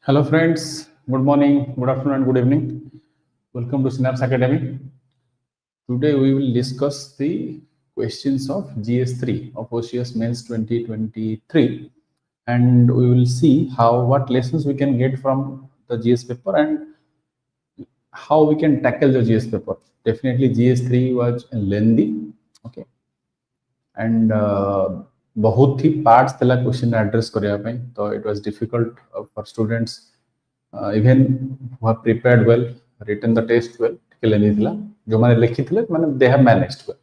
Hello friends, good morning, good afternoon and good evening. Welcome to Synapse Academy. Today we will discuss the questions of GS-3 of OCS Mains 2023 and we will see what lessons we can get from the GS paper and how we can tackle the GS paper. Definitely GS-3 was lengthy, okay, and बहुत ही parts थिला question address करिया ପାଇଁ, so it was difficult for students even who have prepared well, written the test well, ଟିକେ लेनी थिला जो माने लिखी थिले माने they have managed well,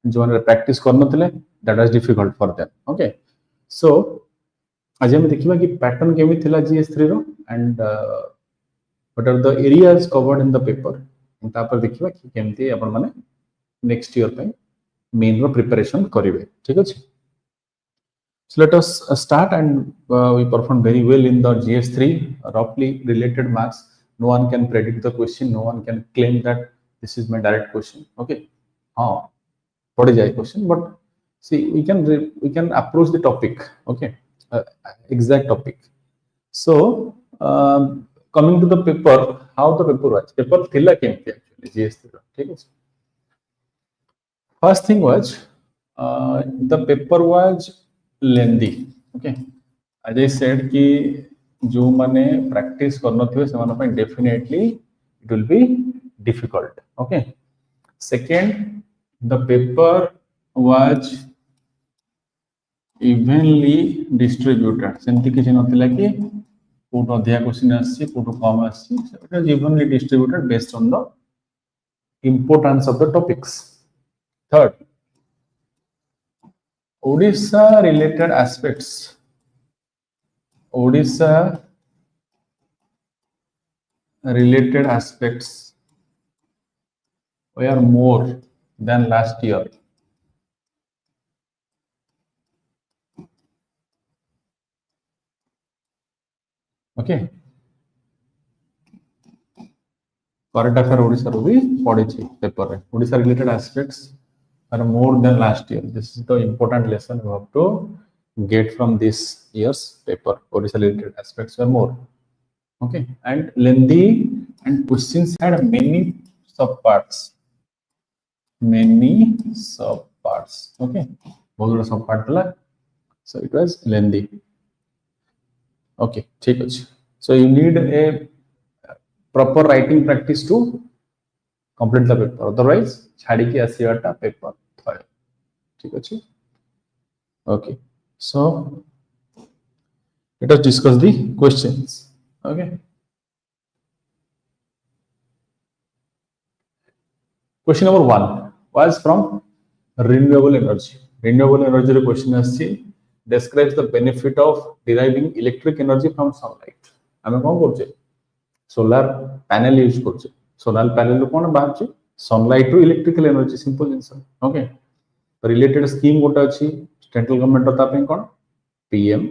जो माने practice करन थिले that was difficult for them. Okay, so आज हम देखिबा कि pattern केमि थिला GS3 row and what are the areas covered in the paper तापर देखिबा कि केमति आपण माने next year ପାଇଁ main रो preparation करिवे. ठीक अछि. So let us start, and we performed very well in the GS3, roughly related marks. No one can predict the question. No one can claim that this is my direct question. Okay, what is the question? But see, we can approach the topic. Okay, exact topic. So coming to the paper, how the paper was? Paper thila kemti actually GS3. Okay. First thing was the paper was lengthy. Okay, as I said कि जो माने practice करना थिवे से माने ପାଇଁ definitely it will be difficult. Okay, second, the paper was evenly distributed. सेमती किसी नथिला कि कोट अधिया क्वेश्चन आसी कोट कम आसी, it was evenly distributed based on the importance of the topics. Third, Odisha related aspects. Odisha related aspects were more than last year. Okay. Current affair Odisha ro bhi padichi paper re. Odisha related aspects are more than last year. This is the important lesson you have to get from this year's paper. Odisha related aspects were more. Okay, and lengthy, and questions had many subparts. Many subparts. Okay, बहुत subpart थला. So it was lengthy. Okay, ठीक है. So you need a proper writing practice to complete the paper. Otherwise, छाड़ी की आसियाटा paper थय. ठीक अछि. Okay, so let us discuss the questions. Okay. Question number 1 was from renewable energy. Renewable energy question is describes the benefit of deriving electric energy from sunlight. आमे कोन करछे? Solar panel use करछे. Solar panel रो कोन बाहर sunlight रो electrical energy, simple answer. Okay, related scheme गोटा अछि central government ता पे कोन PM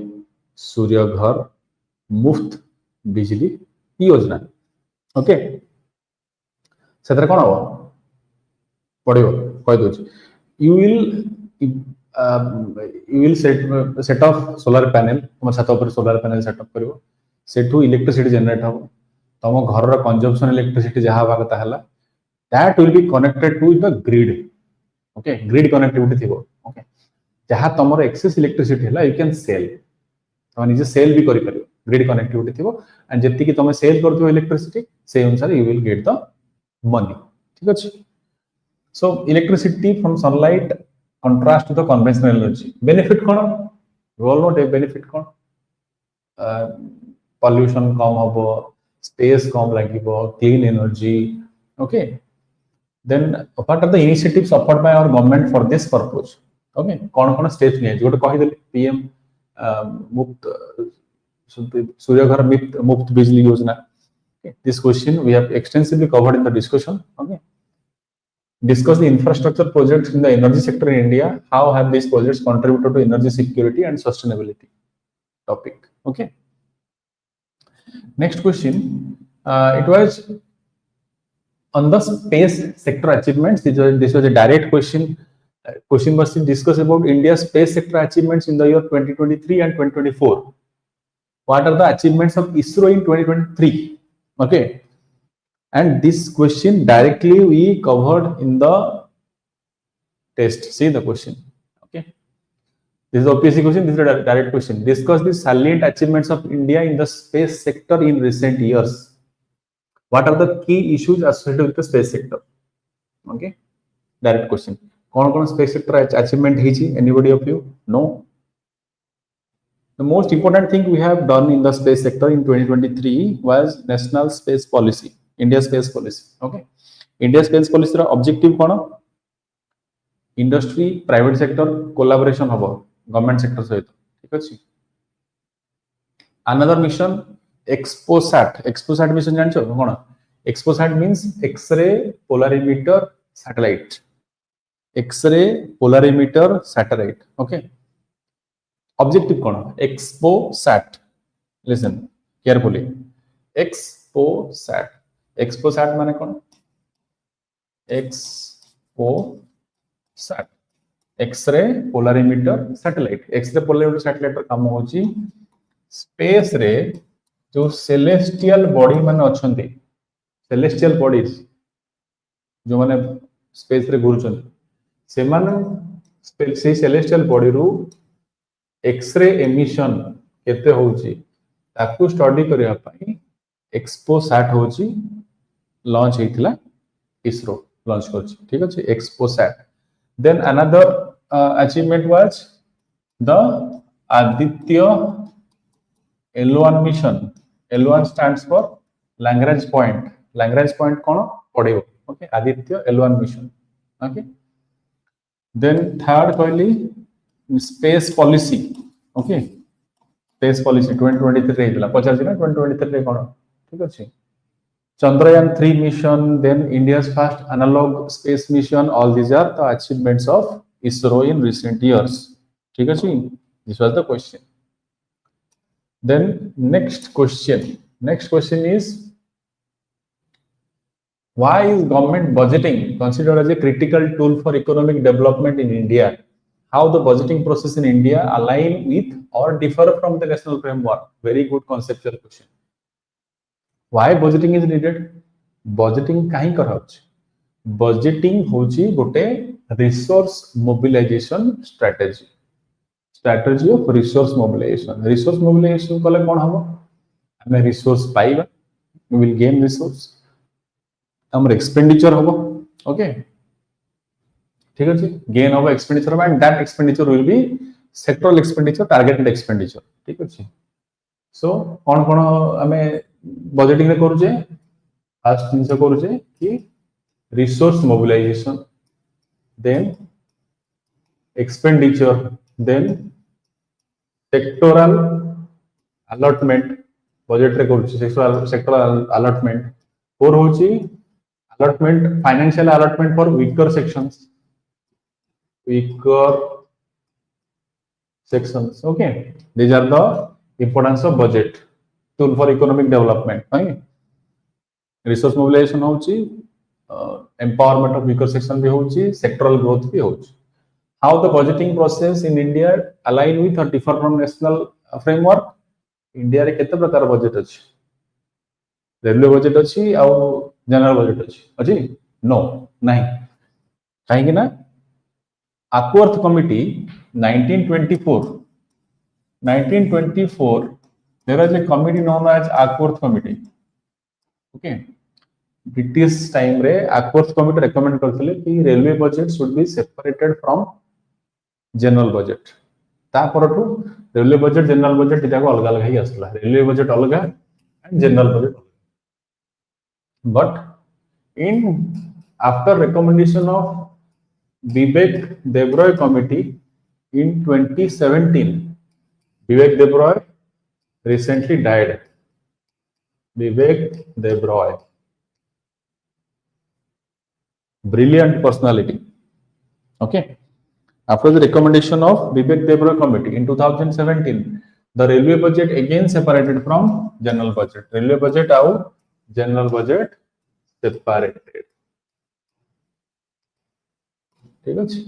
सूर्य घर मुफ्त बिजली योजना. ओके, सेतर कोन हो पडियो कहि दोछ. You will set off solar panel. तुम छात ऊपर solar panel सेटअप करिवो, सेठू इलेक्ट्रिसिटी जनरेट हो, तुम घर रो कंजम्पशन इलेक्ट्रिसिटी जहा भागता हला, that will be connected to the grid. Okay, grid connectivity थिबो. Okay, जहा तुमरो एक्सेस इलेक्ट्रिसिटी हला you can sell. तुम निजे सेल भी करि परियो, ग्रिड कनेक्टिविटी थिबो, एंड जति कि तुम सेल करथिबो इलेक्ट्रिसिटी से अनुसार you will get the money. ठीक अछि. So electricity from sunlight contrast to the conventional energy. Benefit cone? Roll no benefit cone? Pollution कम होबो, space come लागिबो, clean energy. Okay, then what are the initiatives offered by our government for this purpose? Okay, cone steps नै जोट कहि देली PM मुफ्त सूर्य घर मुफ्त बिजली योजना. Okay, this question we have extensively covered in the discussion. Okay, discuss the infrastructure projects in the energy sector in India. How have these projects contributed to energy security and sustainability? Topic. Okay, next question, it was on the space sector achievements. This was a direct question. Question was to discuss about India's space sector achievements in the year 2023 and 2024. What are the achievements of ISRO in 2023? Okay, and this question directly we covered in the test. See the question. Okay, this is OPSC question. This is a direct question. Discuss the salient achievements of India in the space sector in recent years. What are the key issues associated with the space sector? Okay, direct question. कौन space sector achievement है? Anybody of you? No. The most important thing we have done in the space sector in 2023 was National Space Policy, India Space Policy. Okay, India Space Policy रा objective कौन? Industry, private sector collaboration होगा, government sector सहित. ठीक है? Another mission, ExpoSat. ExpoSat mission जानते हो कौन? ExpoSat means X-ray polarimeter satellite. X-ray polarimeter satellite. Okay. Objective कौन? ExpoSat. Listen carefully. ExpoSat. ExpoSat माने कौन? ExpoSat. X-ray polarimeter satellite. X-ray polarimeter satellite का काम होची space रे जो celestial body माने अछंती, celestial bodies जो माने space रे घुरुचंती, से माने से celestial body रू एक्सरे एमिशन केते होची ताकू स्टडी करिया पई एक्सपोसैट होची लॉन्च हेतिला इसरो लॉन्च करची. ठीक अछि, XPoSat. Then another achievement was the Aditya L1 mission. L1 stands for Lagrange point. Lagrange point कोन पड़ेबो. Okay, Aditya L1 mission. Okay, then third कहली space policy. Okay, space policy 2023 हेतला पचार दिना 2023 रे कोन. ठीक अछि, Chandrayaan 3 mission, then India's first analog space mission. All these are the achievements of ISRO in recent years. ठीक अछि, this was the question. Then next question is, why is government budgeting considered as a critical tool for economic development in India? How the budgeting process in India align with or differ from the national framework? Very good conceptual question. Why budgeting is needed? Budgeting kahi कराउछ? Budgeting होची गोटे resource mobilization strategy. Strategy of resource mobilization. Resource mobilization कले कोन हबो? हमें resource पाइबा, we will gain resource. हमर expenditure हबो. Okay, ठीक है जी, gain of expenditure and that expenditure will be sectoral expenditure, targeted expenditure. ठीक अछि, सो कोन कोन हमें बजटिंग रे करू जे फर्स्ट दिन से करू जे कि resource mobilisation, then expenditure, then sectoral allotment. Budget रे करू जे सेक्टोरल अलॉटमेंट. और होची allotment, financial allotment for weaker sections. Weaker sections. Okay, these are the importance of budget tool for economic development. Okay, resource mobilization होची, empowerment of weaker section भी होची, sectoral growth भी होची. How the budgeting process in India align with or differ from national framework? India रे केते प्रकार budget अछि? Railway budget अछि आ जनरल बजेट अछि? नो, नहीं. काहे कि ना Ackworth Committee 1924, there was a committee known as Ackworth Committee. Okay, British time रे Ackworth Committee recommend करथिले कि railway budget should be separated from general budget. ता परठू railway budget general budget इटा को अलग अलग ही आसला. railway budget अलग है and general budget अलग. But in after recommendation of Vivek Devroy Committee in 2017, Vivek Devroy recently died. Vivek Devroy, brilliant personality. Okay, after the recommendation of Vivek Devroy Committee in 2017, the railway budget again separated from general budget. Railway budget out, general budget separated. ठीक अछि,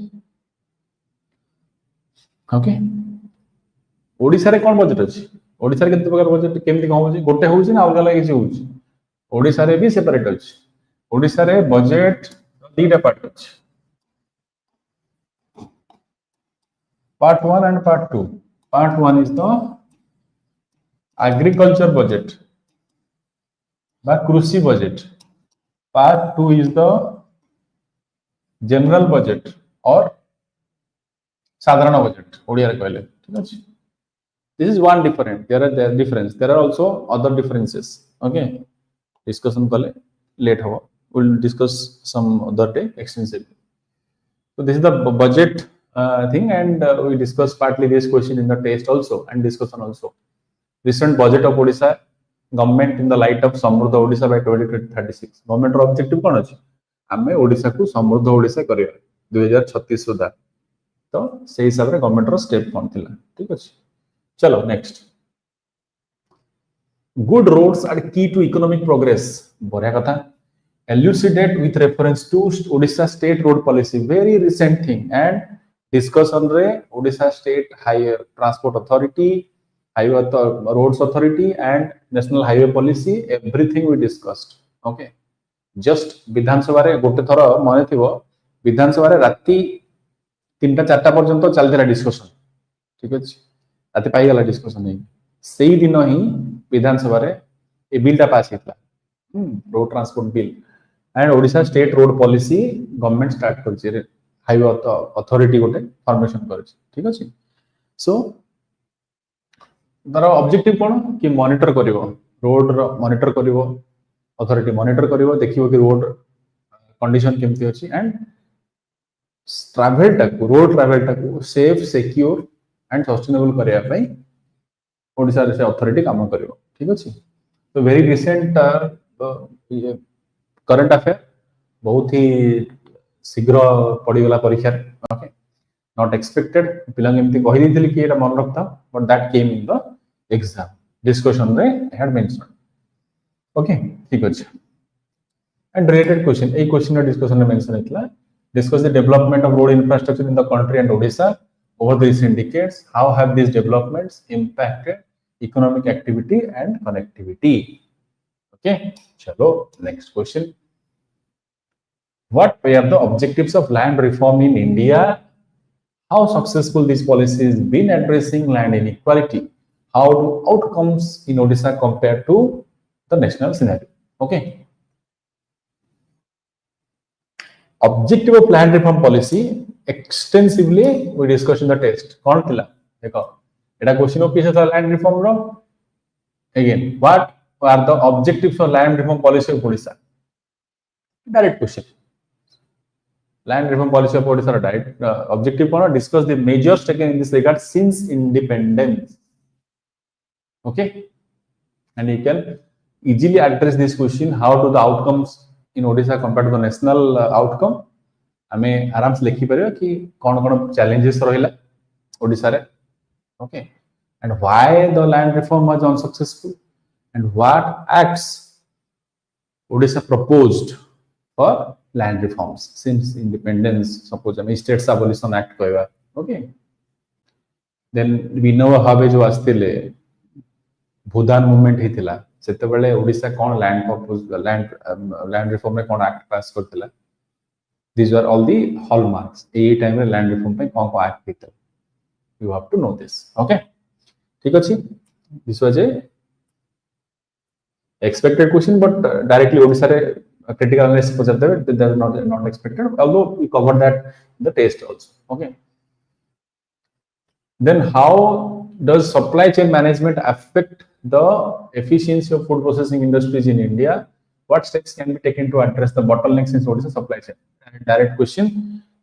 okay. Odisha रे कोन budget अछि? ओडिसा रे केते प्रकार budget केमति कम होची गोटे होची ना अलग अलग किछि होची ओडिसा रे भी सेपरेट अछि ओडिसा रे बजेट दीटा पार्ट अछि part 1 and part 2 part 1 is the agriculture budget বা কৃষি budget part 2 is the general budget or সাধারণ budget ওড়িয়া রে কইলে ঠিক আছে this is one different there are difference there are also other differences okay discussion kale late hobo we'll discuss some other day extensively so this is the budget thing and we discussed partly this question in the test also and discussion also recent budget of Odisha government in the light of Samruddha Odisha by 2036 government objective kon achi ame Odisha ku Samruddha Odisha kariya 2036 सुधा तो से हिसाब रे government रो step कोन थिला ठीक अछि चलो next good roads are की to economic progress बढ़िया कथा elucidate with reference to Odisha state road policy very recent thing and discussion रे Odisha state highway transport authority highway roads authority and national highway policy everything we discussed okay just विधानसभा रे गोटे thorough माने थिबो विधानसभा रे राती 3टा 4टा पर्यंत चलथिला discussion ठीक अछि राती पाई गला डिस्कशन नै सेही दिन ही विधानसभा रे ए बिलटा पास हेतला road transport bill and Odisha state road policy government start करछि रे हाईवे अथॉरिटी गोटे फॉर्मेशन करछि ठीक अछि सो दर ऑब्जेक्टिव कोन कि मॉनिटर करिवो रोड रो मॉनिटर करिवो अथॉरिटी मॉनिटर करिवो देखिवो कि रोड कंडीशन केमति अछि एंड ट्रैवल टाकू रोड ट्रैवल टाकू सेफ सिक्योर एंड सस्टेनेबल करिया पई ओडिशा रे अथॉरिटी काम करिवो ठीक अछि तो वेरी रिसेंट करंट अफेयर बहुत ही शीघ्र पड़ी गला परीक्षा ओके नॉट एक्सपेक्टेड पिलांग एमती कहि दिथिली कि एटा मन रखता but that came in the exam discussion रे हैड मेंशन ओके ठीक अछि and related question A question रे डिस्कशन रे mention हेतला discuss the development of road infrastructure in the country and Odisha over the recent decades how have these developments impacted economic activity and connectivity okay chalo next question what were the objectives of land reform in India how successful this policy has been addressing land inequality how do outcomes in Odisha compare to the national scenario okay objective of land reform policy extensively we discussed in the test kon thila dekho eta question of piece land reform ro again what are the objectives of land reform policy of Odisha direct question land reform policy of Odisha direct objective kon discuss the measures taken in this regard since independence okay and you can easily address this question how do the outcomes in Odisha compared to the national outcome आमे आराम से लिखि परियो कि कोन कोन challenges रहिला ओडिसा रे okay and why the land reform was unsuccessful and what acts Odisha proposed for land reforms since independence suppose I states abolition act कहबा okay then we know how जो आस्तिले भूदान मूवमेंट हेतिला सेते बेले ओडिसा कोन लैंड प्रपोज लैंड रिफॉर्म में कोन act pass करथिला these are all the hallmarks ए टाइम रे लैंड रिफॉर्म पे कोन को एक्ट हेतिला you have to know this okay ठीक अछि this was a expected question but directly Odisha रे critical analysis पचर देबे that is not expected although we covered that in the test also okay then how does supply chain management affect the efficiency of food processing industries in India what steps can be taken to address the bottlenecks in Odisha supply chain direct question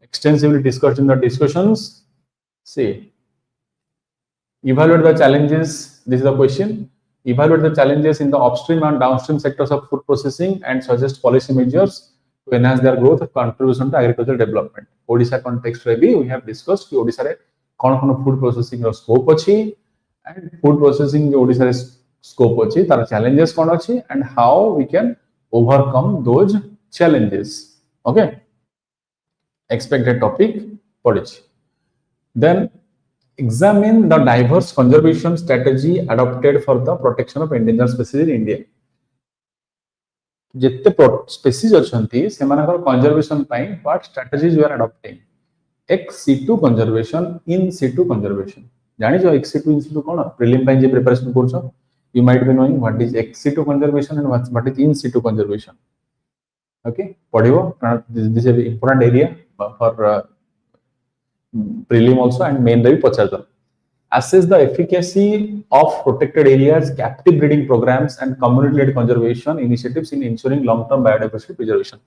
extensively discussed in the discussions see evaluate the challenges this is the question evaluate the challenges in the upstream and downstream sectors of food processing and suggest policy measures to enhance their growth and contribution to agricultural development Odisha context रे भी we have discussed कि Odisha रे कोन food processing रो scope अछि and food processing जो Odisha रे scope अछि तार challenges कोन अछि and how we can overcome those challenges okay expected topic पढिछि then examine the diverse conservation strategy adopted for the protection of endangered species in India. जितने species अच्छी से conservation what strategies we are adopting ex situ conservation in situ conservation जानिछ ex situ in situ कोन prelim जे preparation करछो you might be knowing what is ex situ conservation and what is in situ conservation okay पढिबो this is important area for prelim also and main रे भी पचारता assess the efficacy of protected areas captive breeding programs and community led conservation initiatives in ensuring long term biodiversity preservation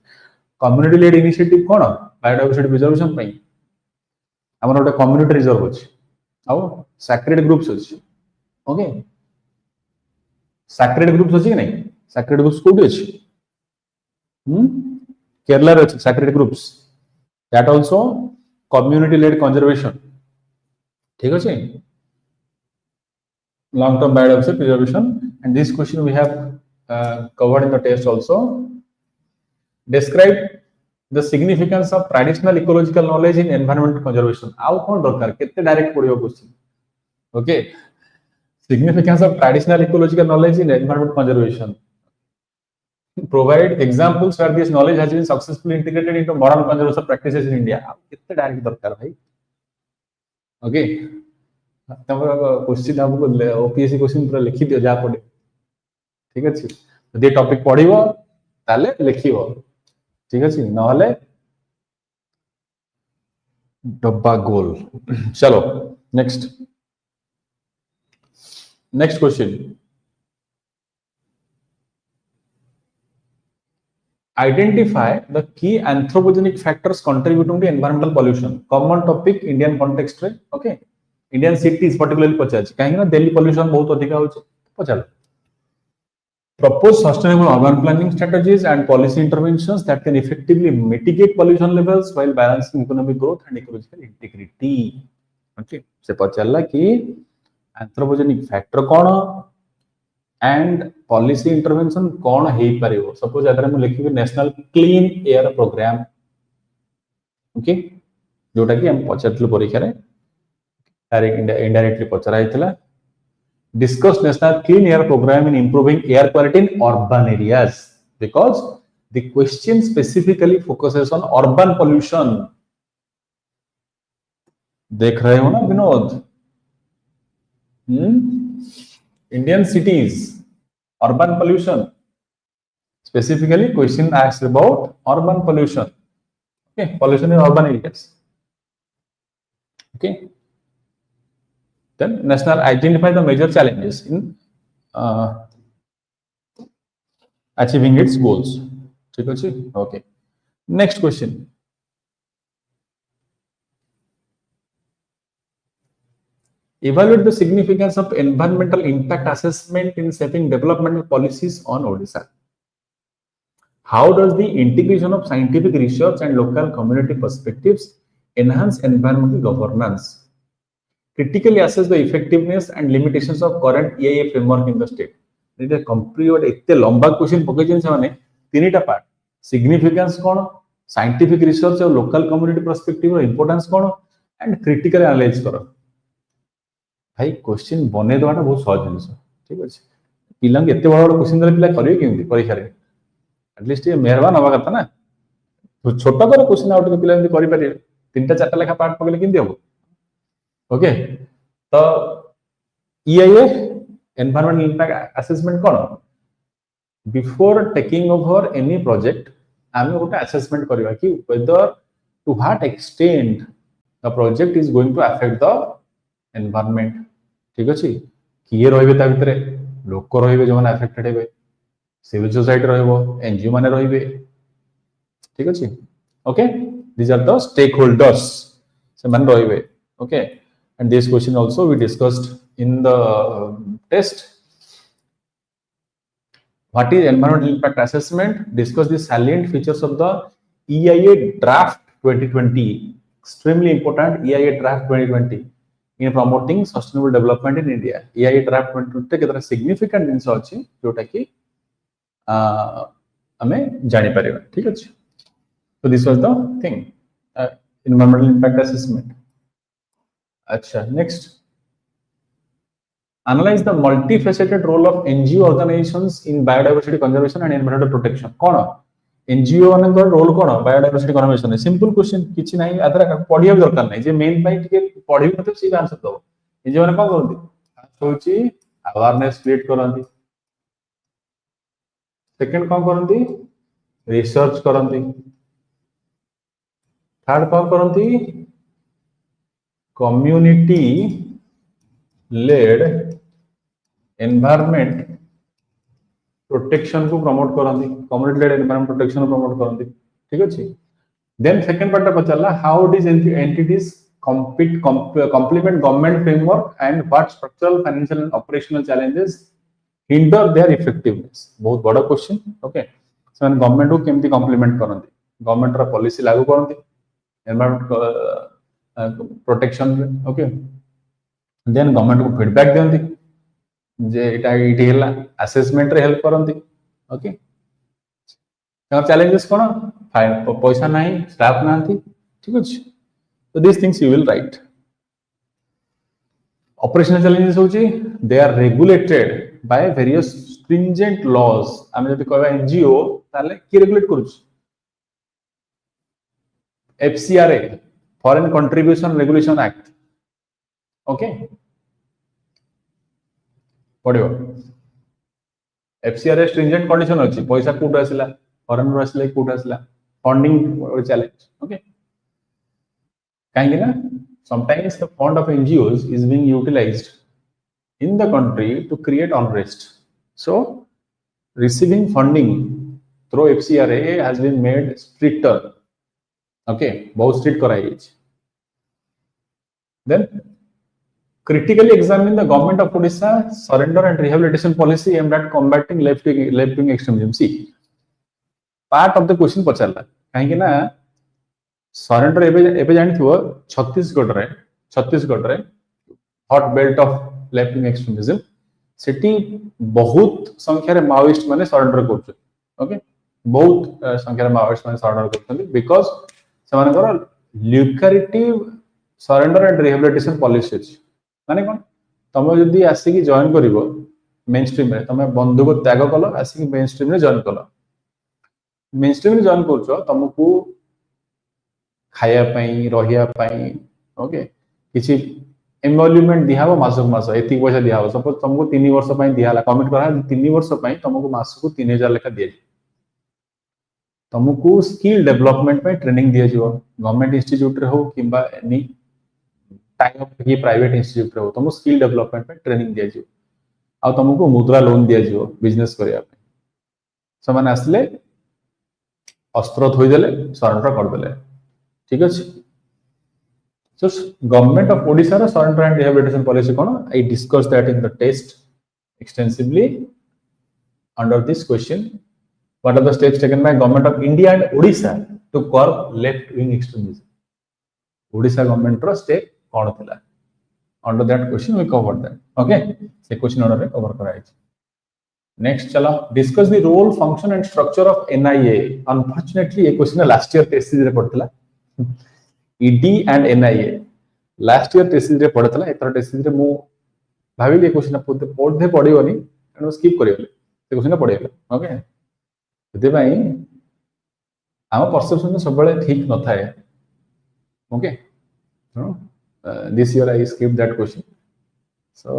community led initiative cone biodiversity preservation पई हमर ओटा community reserve अछि आउ sacred groups अछि okay sacred groups अछि कि नहीं sacred groups कोठी अछि केरला रे अछि sacred groups that also community led conservation ठीक है long term biodiversity preservation and this question we have covered in the test also describe the significance of traditional ecological knowledge in environment conservation आउ कोन दरकार केते direct पढियो question okay significance of traditional ecological knowledge in environment conservation provide examples where this knowledge has been successfully integrated into modern conservation practices in India कितने direct दरकार भाई okay तमरा question हमको OPSC question पूरा लिखि दियो जा पड़े ठीक अछि यदि टॉपिक पढिबो ताले लिखिबो ठीक अछि न हले डब्बा गोल चलो next question identify the key anthropogenic factors contributing to environmental pollution common topic Indian context रे okay Indian cities particularly पचाच काहे ना दिल्ली pollution बहुत अधिक होछ Pachal propose sustainable urban planning strategies and policy interventions that can effectively mitigate pollution levels while balancing economic growth and ecological integrity okay से पचाला कि anthropogenic factor cone and policy intervention कौन हे परिवो suppose अगर हम लिखिबे national clean air programme okay जोटा कि हम पचरतल परीक्षा रे डायरेक्ट इनडायरेक्टली पचरा हितला discuss national clean air programme in improving air quality in urban areas because the question specifically focuses on urban pollution देख रहे हो ना Vinod Indian cities urban pollution specifically question asked about urban pollution okay pollution in urban areas okay then national identify the major challenges in achieving its goals ठीक है okay next question evaluate the significance of environmental impact assessment in shaping developmental policies on Odisha. How does the integration of scientific research and local community perspectives enhance environmental governance? Critically assess the effectiveness and limitations of current EIA framework in the state. It is a complete इतने लंबा question पकेजन से माने तीनटा part significance कोन scientific research और local community perspective रो importance कोन and critical analyse करो भाई क्वेश्चन बने दवाटा बहुत सहज जिनिस ठीक अछि पिला एते बड़ बड़ क्वेश्चन दले पिला करियो केमति परीक्षा रे एटलीस्ट ये मेहरबान हवा कथा ना तो छोटा कर क्वेश्चन आउट के पिला करि पारे तीनटा चारटा लेखा पार्ट पगले केमति हो ओके तो ईआईए एनवायरमेंटल इंपैक्ट असेसमेंट कोन before taking over any project आमे गोटे असेसमेंट करबा कि whether to what extent the project is going to affect the environment ठीक अछि किए रहबे ता भितरे लोक रहबे जो माने अफेक्टेड हेबे सिविल सोसाइटी रहबो एनजीओ माने रहबे ठीक अछि okay these are the stakeholders से मान रहबे okay and this question also we discussed in the test what is environmental impact assessment discuss the salient features of the EIA draft 2020 extremely important EIA draft 2020 in promoting sustainable development in India. EIA draft 2020 केतरा significant जिंस अछि जोटा कि हमें जानि परिबा ठीक अछि so this was the thing environmental impact assessment Acha, next. Analyze the multifaceted role of NGO organizations in biodiversity conservation and environmental protection. कौन NGO मानकर role कौन biodiversity conservation? Simple question किसी नहीं आदरा पढ़िया भी दरकार नहीं जे मेन बाई टिके पढ़ी भी मतलब सीधा आंसर दो NGO माने कौन करती फर्स्ट होची अवेयरनेस क्रिएट करती सेकंड कौन करती रिसर्च करती थर्ड कौन करती कम्युनिटी लेड एनवायरनमेंट प्रोटेक्शन को प्रमोट करती कम्युनिटी लेड एनवायरनमेंट प्रोटेक्शन को प्रमोट करती ठीक अछि देन सेकंड पार्ट पचला how this entities complement government framework and what structural financial and operational challenges hinder their effectiveness बहुत बड़ा क्वेश्चन ओके सो गवर्नमेंट को केमती कॉम्प्लीमेंट करती गवर्नमेंट रा पॉलिसी लागू करती environment protection okay then government को फीडबैक देती जे एटा इटी हला असेसमेंट रे हेल्प करती ओके तार चैलेंजेस कोन पैसा नाही स्टाफ नांती ठीक अछि so these things you will write operational challenges होची they are regulated by various stringent laws आमे जति कहबा NGO ताले की regulate करूछ FCRA Foreign Contribution Regulation Act okay पढ़ियो FCRA stringent condition अछि पैसा कोट आसिला फॉरेन रो आसिला कोट आसिला फंडिंग चैलेंज ओके काहेकि sometimes the fund of NGOs is being utilized in the country to create unrest. So, receiving funding through FCRA has been made stricter. Okay, बहुत strict कराई. Then, critically examine the government of Odisha surrender and rehabilitation policy aimed at combating left-wing extremism. See, part of the question पचला. काहेकि ना surrender एबे जानिथिबो छत्तीसगढ़ रे hot belt of left wing extremism सेठी बहुत संख्या रे माओइस्ट माने सरेंडर करछ ओके बहुत संख्या रे माओइस्ट माने सरेंडर करछन बिकॉज़ समानकर lucrative surrender and rehabilitation policy अछि माने कोन तमे जदी आसी की जॉइन करिवो मेन स्ट्रीम रे तमे बंधुक त्याग कलो आसी की मेन स्ट्रीम रे जॉइन कलो मेन स्ट्रीम रे जॉइन करछो तमको खाया पाई रहिया पाई ओके किछि एमोल्यूमेंट दिहाबो मासक मास एति पैसा दिहाबो सपोज तुमको 3 वर्ष पई दिहाला कमिट करा 3 वर्ष पई तुमको मासको 3000 लेखा दिए तुमको स्किल डेवलपमेंट में ट्रेनिंग दिया जिवो गवर्नमेंट इंस्टीट्यूट रे हो किबा एनी टाइप ऑफ की प्राइवेट इंस्टीट्यूट रे हो तुमको स्किल डेवलपमेंट में ट्रेनिंग दिया जिवो आ तुमको मुद्रा लोन दिया जिवो बिजनेस करिया पे समान आसले अस्त्र थोई देले सरेंडर कर देले ठीक अछि so government of Odisha ra surrender and rehabilitation policy kono I discussed that in the test extensively under this question what are the steps taken by government of India and Odisha to curb left wing extremism Odisha government ro step kono thila under that question we covered that okay se question order re cover kara hai next chala discuss the role function and structure of NIA unfortunately a question last year test series re padthila ED and NIA last year test रे पढतला एतर test रे मु भाबिले question पढे पढियोनी एनो skip करियो से question पढियो okay सेते भाई हम परसेप्शन सब बळे ठीक न थाए okay this year I skip that question so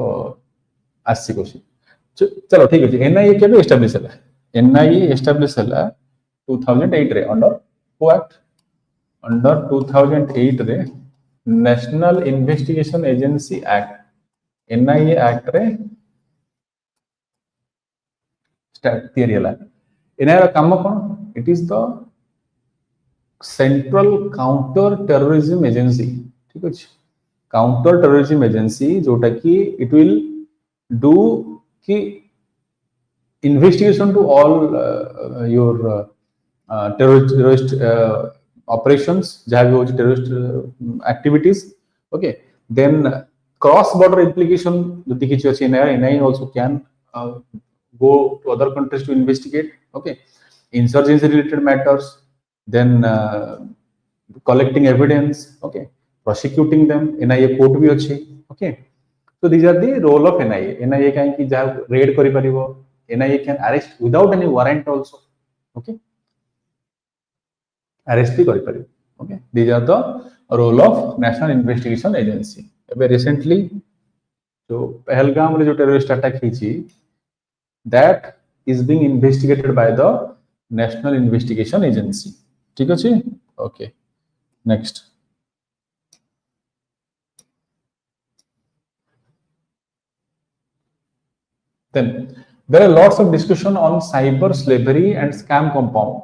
आसी क्वेश्चन चलो ठीक अछि NIA केबे एस्टैब्लिश हला NIA एस्टैब्लिश हला 2008 रे अंडर को एक्ट अंडर 2008 रे national investigation agency act NIA act रे स्टार्ट थियरी हला NIA रा काम कोन it is the central counter terrorism agency ठीक अछि काउंटर टेररिज्म एजेंसी जोटा कि इट विल डू कि investigation to all your terrorist operations jab ho terrorist activities okay then cross border implication jodi kichi achi NIA also can go to other countries to investigate okay insurgency related matters then collecting evidence okay prosecuting them. NIA court भी अच्छी. Okay, so these are the role of NIA. NIA कहीं की जहाँ raid करी परिवो, NIA can arrest without any warrant also. Okay, arrest भी करी परिवो. Okay, these are the role of National Investigation Agency. अबे recently जो पहलगाम में जो terrorist attack हुई थी, that is being investigated by the National Investigation Agency. ठीक है जी? Okay, next. Then there are lots of discussion on cyber slavery and scam compound.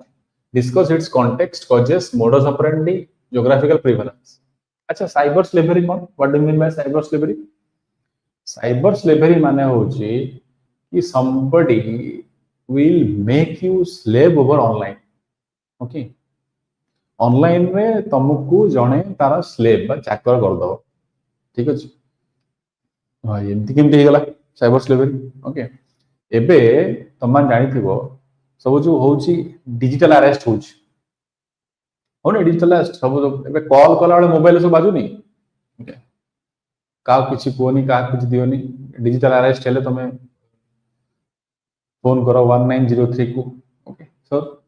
Discuss its context, causes, modus operandi, geographical prevalence. अच्छा, cyber slavery कौन? What do you mean by cyber slavery? Cyber slavery माने होची कि somebody will make you slave over online. Okay, online रे तुमको जने तारा slave बा चाकर कर दो. ठीक है जी? हाँ, ये किमती ही गला cyber slavery. Okay, एबे तमान जानी थी वो सब जो होची डिजिटल अरेस्ट होची. होने डिजिटल अरेस्ट सब जो एबे कॉल कला वाले मोबाइल से बाजू नहीं. ओके, का किछि कोनी का कुछ दियोनी डिजिटल अरेस्ट हेले तमे फोन करो 1903 को. Okay, so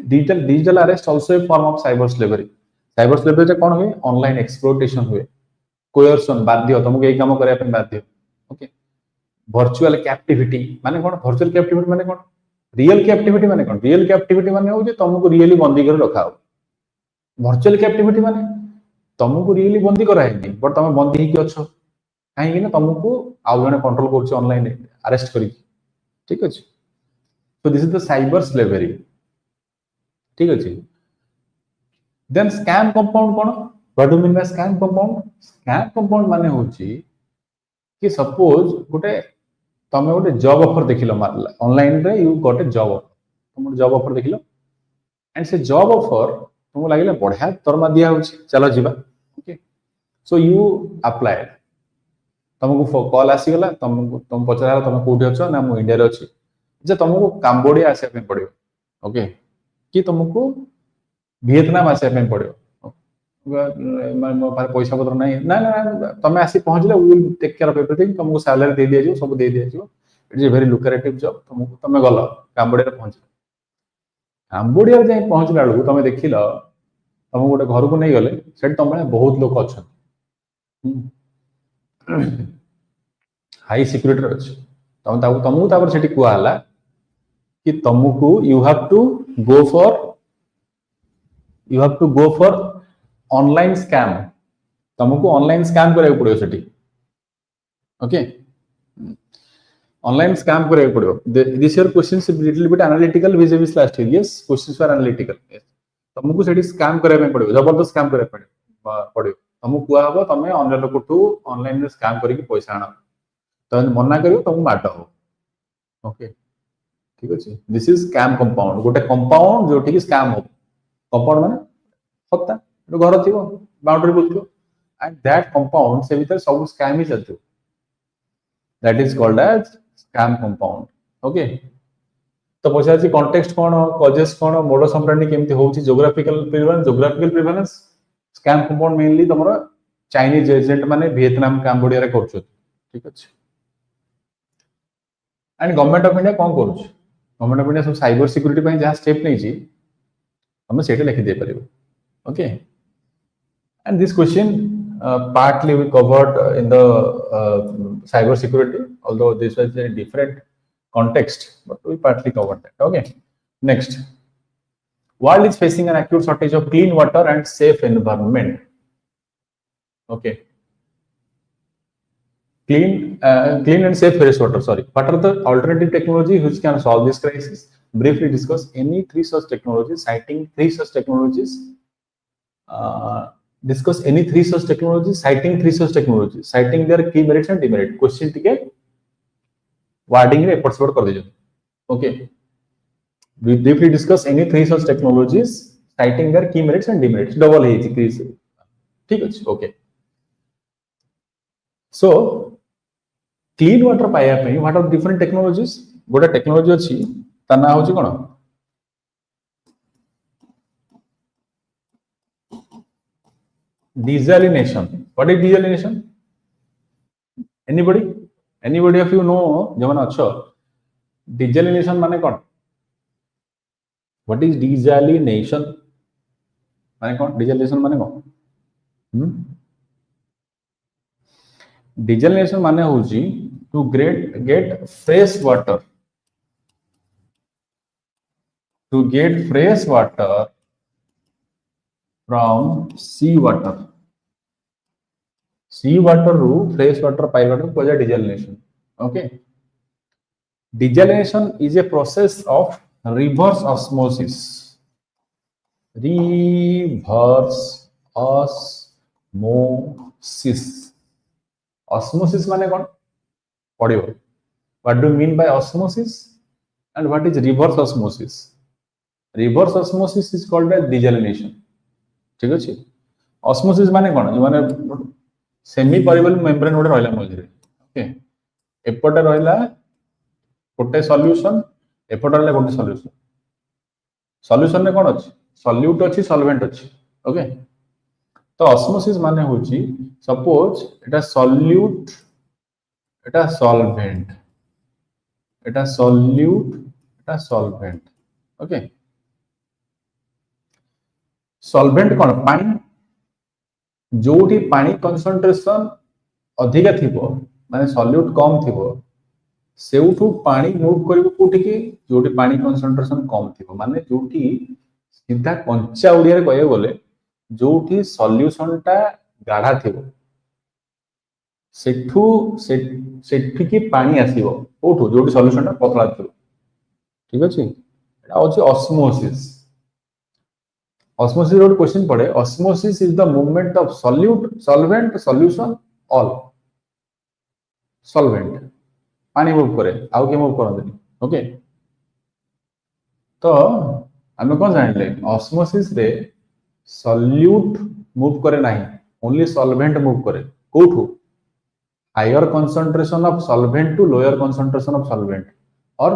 digital arrest also a form of cyber slavery. cyber slavery रे कोन हुए? ऑनलाइन एक्सप्लॉइटेशन हुए, कोयर्सन बाध्य तुमको एई काम करे पे बाध्य. ओके, वर्चुअल कैप्टिविटी माने कोन? वर्चुअल कैप्टिविटी माने कोन? रियल कैप्टिविटी माने कोन? रियल कैप्टिविटी माने हो जे तुमको रियली बंदी कर रखा हो. वर्चुअल कैप्टिविटी माने तुमको रियली बंदी करा है नहीं, बट तुम बंदी ही कि अछो काहे कि ना तुमको आउ जने कंट्रोल करछ ऑनलाइन अरेस्ट करी. ठीक अछि? So this is the cyber slavery. ठीक अछि? देन स्कैम कंपाउंड कोन? What do mean by scam compound? Scam compound माने होची कि सपोज गोटे तमे गोटे जॉब ऑफर देखिलो मारला ऑनलाइन रे, you got a job offer. तुम जॉब ऑफर देखिलो एंड से जॉब ऑफर तुमको लागिला बढ़िया दरमा दिया होची, चलो जीवा. Okay, so you applied. तुमको कॉल आसी गला, तुम पचरा तुम कोठी अछो ना मु इंडिया रे अछि, जे तुमको काम्बोडिया आसे पे पड़ियो. ओके, कि तुमको वियतनाम आसे पे पड़ियो. मो पास पैसा पत्र नहीं ना ना तुम आसी पहुंचले, we will take care of everything. तुमको सैलरी दे दिया जो सब दे दिया जो. It is very lucrative job. तुमको तुम गलो काम्बोडिया रे पहुंच, काम्बोडिया रे जाई पहुंचला बेलू तुम देखिलो तुम गोटे घर को नहीं गले सेठ तुम बहुत लोग अच्छा हाई सिक्योरिटी अच्छे. तुमको तापर सेठी कुआ हला कि तुमको you have to go for online scam. तुमको ऑनलाइन स्कैम करने पड़ो सेठी. ओके, ऑनलाइन स्कैम करने पड़ो. This your questions little bit analytical with with last year. Yes, questions are analytical. तुमको सेठी स्कैम करने पड़ो, जबरदस्त स्कैम करने पड़ो. तुमको कुआ हबो तुम अन्य लोक ठू ऑनलाइन रे स्कैम करके पैसा आना. तुम मना करियो तुमको माट हो. ओके, ठीक अछि? This is scam compound. गोटे कंपाउंड जो ठीक स्कैम हो. कंपाउंड माने सत्ता घर थी बाउंड्री बोलथियो एंड दैट कंपाउंड से भीतर सब स्कैम ही चलथियो. That is called as scam compound. Okay, तो पछा छी कॉन्टेक्स्ट कोन, कॉजेस कोन, मोडस ऑपरेंडी केमती होउची, geographical prevalence. Scam compound mainly तमरो चाइनीज एजेंट माने वियतनाम काम्बोडिया रे करछो. ठीक अछि? एंड गवर्नमेंट ऑफ इंडिया कोन करूछ? गवर्नमेंट ऑफ इंडिया सब साइबर सिक्योरिटी पे जहां स्टेप नै छी हम सेटे लिखि दे परिबो. Okay, and this question partly we covered in the cyber security, although this was a different context, but we partly covered that. Okay, next, world is facing an acute shortage of clean water and safe environment. Okay, clean and safe fresh water. Sorry, what are the alternative technologies which can solve this crisis? Briefly discuss any three such technologies, citing three such technologies. Discuss any three such technologies, citing three such technologies, citing their key merits and demerits. Question टिके wording रे एपट support कर दीजिए. Okay, we briefly discuss any three such technologies, citing their key merits and demerits. Double है इसी crease. ठीक है? Okay, so clean water पाया पे what are different technologies? गोटे टेक्नोलॉजी अछि ता ना होची कोन? Desalination. What is desalination? Anybody of you know जो माने अच्छो desalination माने कौन? What is desalination? माने कौन? Desalination माने कौन? Desalination माने होची to get fresh water. To get fresh water from sea water. Sea water रू fresh water पाइबाटा को जा desalination. Okay. Desalination is a process of reverse osmosis. Reverse osmosis. Osmosis माने कौन? पढ़ियो. What do you mean by osmosis? And what is reverse osmosis? Reverse osmosis is called as desalination. ठीक अछि? Osmosis माने कौन? जो माने सेमी परमेबल मेम्ब्रेन गोटे रहला मझिरे. ओके. एपटे रहला गोटे सॉल्यूशन, एपटे रहला गोटे सॉल्यूशन. सॉल्यूशन ने कौन अछि? सॉल्यूट अछि, सॉल्वेंट अछि. ओके. तो osmosis माने होची सपोज एटा सॉल्यूट, एटा सॉल्वेंट, एटा सॉल्यूट, एटा सॉल्वेंट. ओके. सॉल्वेंट कौन? पानी. जोठी पानी कंसंट्रेशन अधिक थिबो माने सॉल्यूट कम थिबो सेउठू पानी मूव करिवो कोठी की जोठी पानी कंसंट्रेशन कम थिबो माने जोठी सीधा कंचा उड़िया रे कहय बोले जोठी सॉल्यूशन टा गाढ़ा थिबो सेठू की पानी आसीबो कोठू जोठी सॉल्यूशन टा पतला थिबो. ठीक अछि. एटा होची ऑस्मोसिस. Osmosis रोड क्वेश्चन पड़े. Osmosis is the movement of solute, solvent, solution, all. Solvent पानी मूव करे आउ के मूव करन. ओके. तो हमें कौन जानले ऑस्मोसिस रे सॉल्यूट मूव करे नाही, ओनली सॉल्वेंट मूव करे. कोठू higher concentration of solvent to lower concentration of solvent और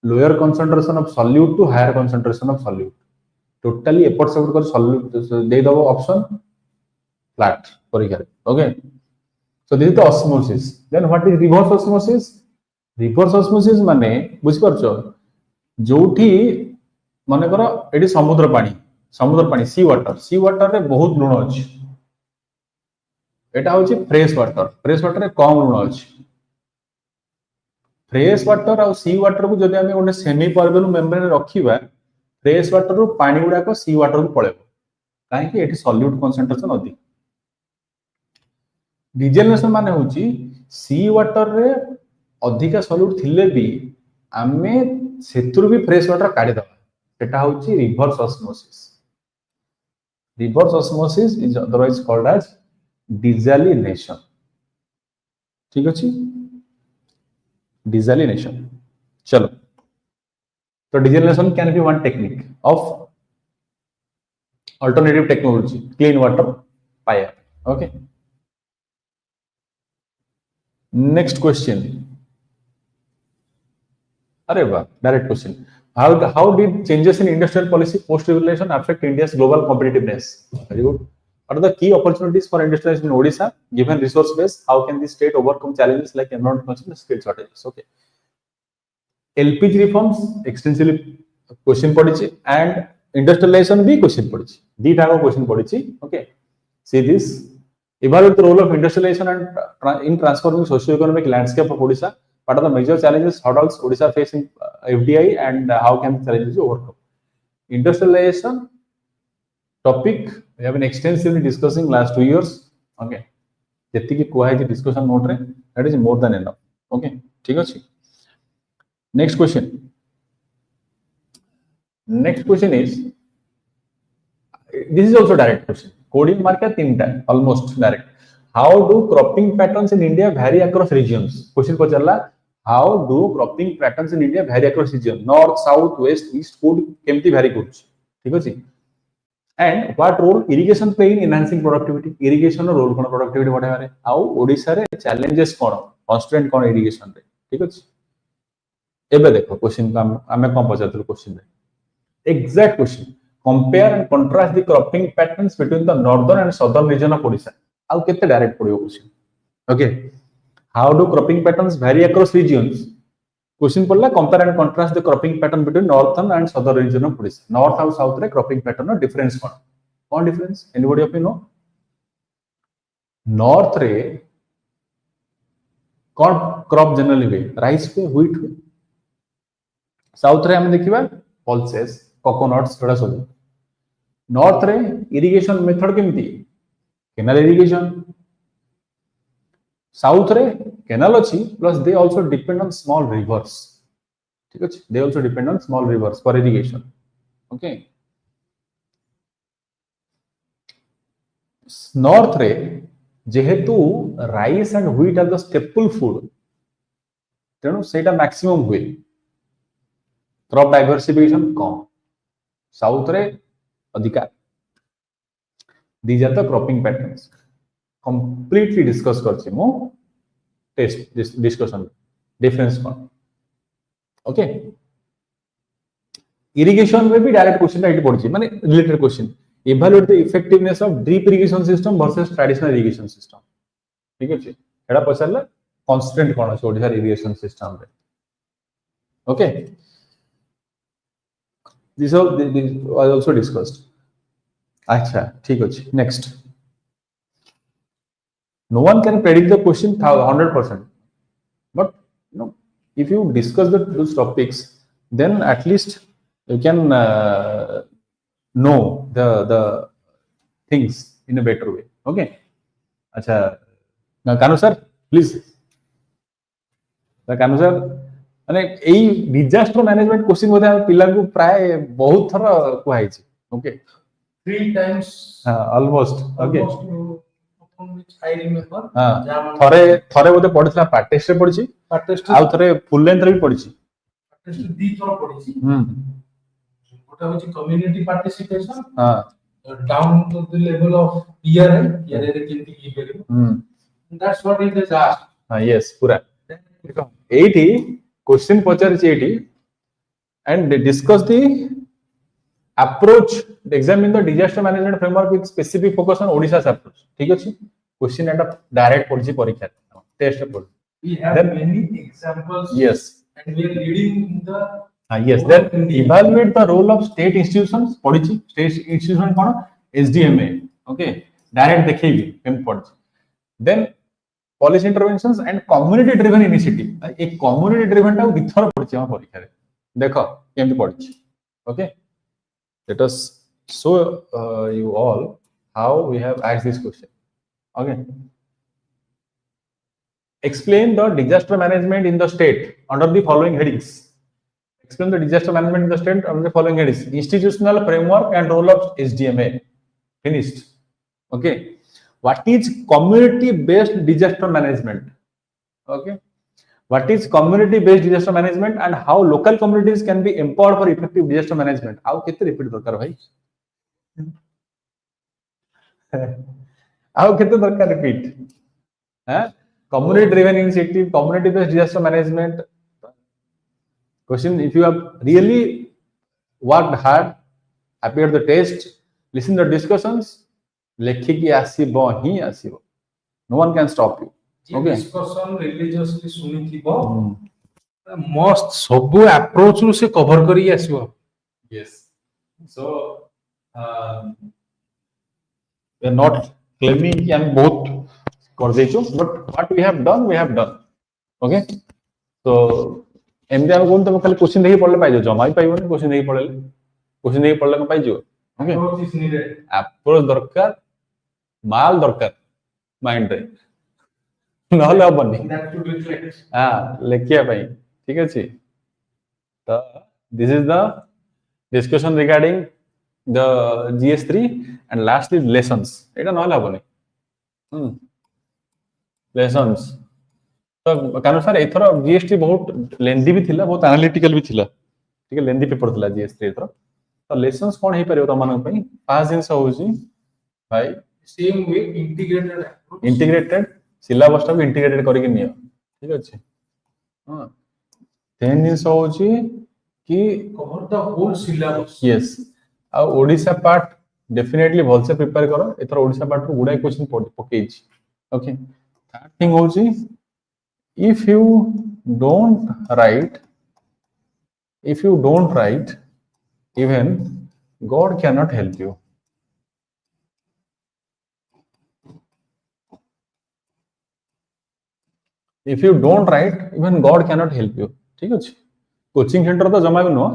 lower concentration of solute to higher concentration of solute. Totally एपट सेपट कर सॉल्यूट दे दबो ऑप्शन फ्लैट परीक्षा. ओके. So this is the osmosis. Then what is reverse osmosis? Reverse osmosis माने बुझ परछो जोठी माने करो एडी समुद्र पानी सी वाटर रे बहुत लुण अछि. एटा होची फ्रेश वाटर रे कम लुण अछि. फ्रेश वाटर और सी वाटर को जदि हमें गोटे सेमी परमेबल मेम्ब्रेन रे रखिबा फ्रेश वाटर रू पानी गुडा को सी वाटर को पळेबो काहे कि एठी सॉल्यूट कंसंट्रेशन अधिक. डिजेलिनेशन माने होची सी वाटर रे अधिक सॉल्यूट थिले भी आमे सेतुर भी फ्रेश वाटर काढी दबा सेटा होची reverse osmosis. Reverse osmosis is otherwise called as desalination. ठीक अछि. डिसैलिनेशन. चलो. So desalination can be one technique of alternative technology, clean water fire. Okay. Next question. Are direct question. How did changes in industrial policy post revolution affect India's global competitiveness? Very good. What are the key opportunities for industrialization in Odisha given resource base? How can the state overcome challenges like environmental and skill shortages? Okay. LPG reforms extensively question पढ़ी and industrialization भी question पढ़ी. दी type question पढ़ी. Okay. See this. Evaluate the role of industrialization and in transforming socio-economic landscape of Odisha. What are the major challenges, hurdles Odisha facing FDI and how can the challenges be overcome? Industrialization topic we have been extensively discussing last 2 years. Okay. जेतिकी कुआ है discussion note रे that is more than enough. Okay. ठीक अछि. Next question. Next question is, this is also direct question. Coding mark है 3 टा almost direct. How do cropping patterns in India vary across regions? Question पचरला how do cropping patterns in India vary across region? North, south, west, east food केमती vary करूछ. ठीक अछि. And what role irrigation play in enhancing productivity? Irrigation role cone productivity बढ़ाबारे आउ ओडिसा रे challenges कोन constraint कोन irrigation रे. ठीक अछि. एबे देखो क्वेश्चन का हमें कौन पचार question exact question compare and contrast the cropping patterns between the northern and southern region of Odisha. How kete direct padibo question. Okay, how do cropping patterns vary across regions? Question padla compare and contrast the cropping pattern between northern and southern region of Odisha. North and south re cropping pattern no difference kon difference? Anybody of you know? North re kon crop generally हुए rice पे wheat हुए. South रे हम देखिबा pulses coconuts थोड़ा सब. North रे irrigation method केमती canal irrigation. South रे canal अच्छी plus they also depend on small rivers. ठीक है, they also depend on small rivers for irrigation. Okay. North रे जेहेतु rice and wheat are the staple food, तेणु सेटा maximum हुए. Crop diversification कम. South रे अधिका. These are the cropping patterns. Completely discuss करछि मो टेस्ट this discussion difference कौन. Okay. Irrigation में भी direct question टा पड़छि माने related question. Evaluate the effectiveness of drip irrigation system versus traditional irrigation system. ठीक है, एडा पछारला constraint कोन अछि ओडिसा irrigation system रे. Okay. This was also discussed. अच्छा, ठीक अछि. Next. No one can predict the question 100%. But you know, if you discuss those topics, then at least you can know the things in a better way. Okay. अच्छा, कानू sir please. Kanu sir माने एई disaster management question बोधे पिला को प्राय बहुत थर कुहाई छी. Okay, 3 times almost. Okay, which I remember. थरे बोधे पढितला part test रे पढिछि, Part test आ थरे फुल लेंथ रे भी पढिछि. दी थोड़ा पढ़ी गोटा होची community participation down to the level of PRI रे केंति की करियो. That's what it is asked. Yes, पूरा देखो एठी क्वेश्चन पचार छी एठी and discuss the approach, examine the disaster management framework with specific focus on Odisha's approach. ठीक अछि, क्वेश्चन एटा डायरेक्ट पढछि परीक्षा टेस्ट पे. We have many examples. Yes. And we are leading the yes, then evaluate the role of state institutions. पढिछि state institution कोन SDMA. Okay, direct देखैबी केम पढछि. Then policy interventions and community driven initiative. एक community driven टा विथर पढछि हम परीक्षा रे. देखो केम पढछि. Okay, let us show you all how we have asked this question. Okay. Explain the disaster management in the state under the following headings. Explain the disaster management in the state under the following headings. Institutional framework and role of SDMA. Finished. Okay. What is community-based disaster management? Okay. What is community-based disaster management and how local communities can be empowered for effective disaster management? How kete repeat darkar bhai? How kete darkar repeat? Community driven initiative, community based disaster management. Question: if you have really worked hard, appeared the test, listen the discussions, lekhi ki asibo hi asibo. No one can stop you. Okay. Discussion religiously सुनी थिबो मस्त सब approach रु से cover करी आसीबो. Yes. So we are not claiming कि हम बहुत कर देचो, but what we have done. Okay. So एमदी हम कोन त खाली क्वेश्चन देखि पढले पाइजो, जमा ही पाइबोनी. क्वेश्चन देखि पढले को पाइजो. ओके, अप्रोच दरकार, माल दरकार माइंड रे, नहले हबनी. लेखिया पाई. ठीक अछि. तो this is the discussion regarding the GS-3 and lastly lessons. एटा नहले हबनी. Lessons. तो कानू सर एथर GS-3 बहुत लेंदी भी थिला, बहुत एनालिटिकल भी थिला. ठीक है, लेंदी पेपर थिला GS-3 एथर. तो लेसन्स कोन हे परियो तमन पई? पास जिंस होउची भाई सेम वे इंटीग्रेटेड सिलेबस टा इंटीग्रेटेड करके नियो. ठीक अछि. हां, तेन जिंस होउची कि cover the whole syllabus. Yes. Odisha part definitely भल से प्रिपेयर करो एथर ओडिशा पार्ट रो गुडा question package okay third thing होची if you don't write even God cannot help you. If you don't write even God cannot help you. ठीक ଅଛି coaching centre तो जमा भी नो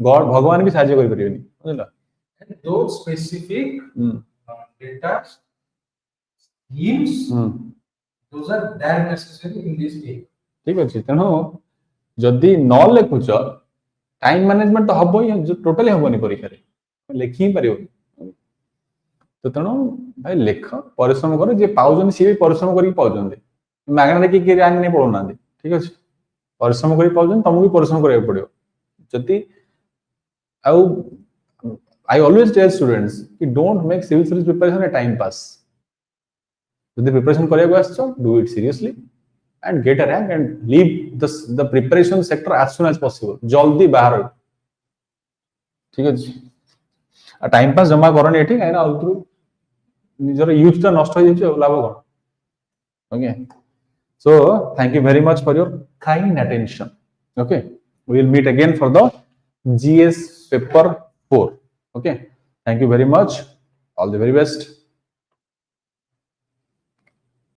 गॉड भगवान भी साहाय्य कर परिबेनी बुझला and those specific data schemes those are that necessary in this game ठीक अछि तनो जदी न लेखुच टाइम मैनेजमेंट तो हबो ही टोटली हबोनी परीक्षा रे लेखि परियो तो तनो भाई लेख परिश्रम करो जे पाउजन सी भी परिश्रम करी पाउजन मागना देखि के रैंक नहीं पड़ो ना ठीक अछि परिश्रम करी पाउजन तुमको भी परिश्रम करबा पड़ियो जति आउ आई ऑलवेज टेल स्टूडेंट्स कि don't make civil service preparation ए टाइम पास जति प्रिपरेशन करबा आछो do it seriously and get a rank and leave the preparation sector as soon as possible जल्दी बाहर हो ठीक है टाइम पास जमा करनी एठी काई ना अलथु निजर यूज ता नष्ट हो जाय लाभ कोन okay so thank you very much for your kind attention okay we will meet again for the GS paper 4 okay thank you very much all the very best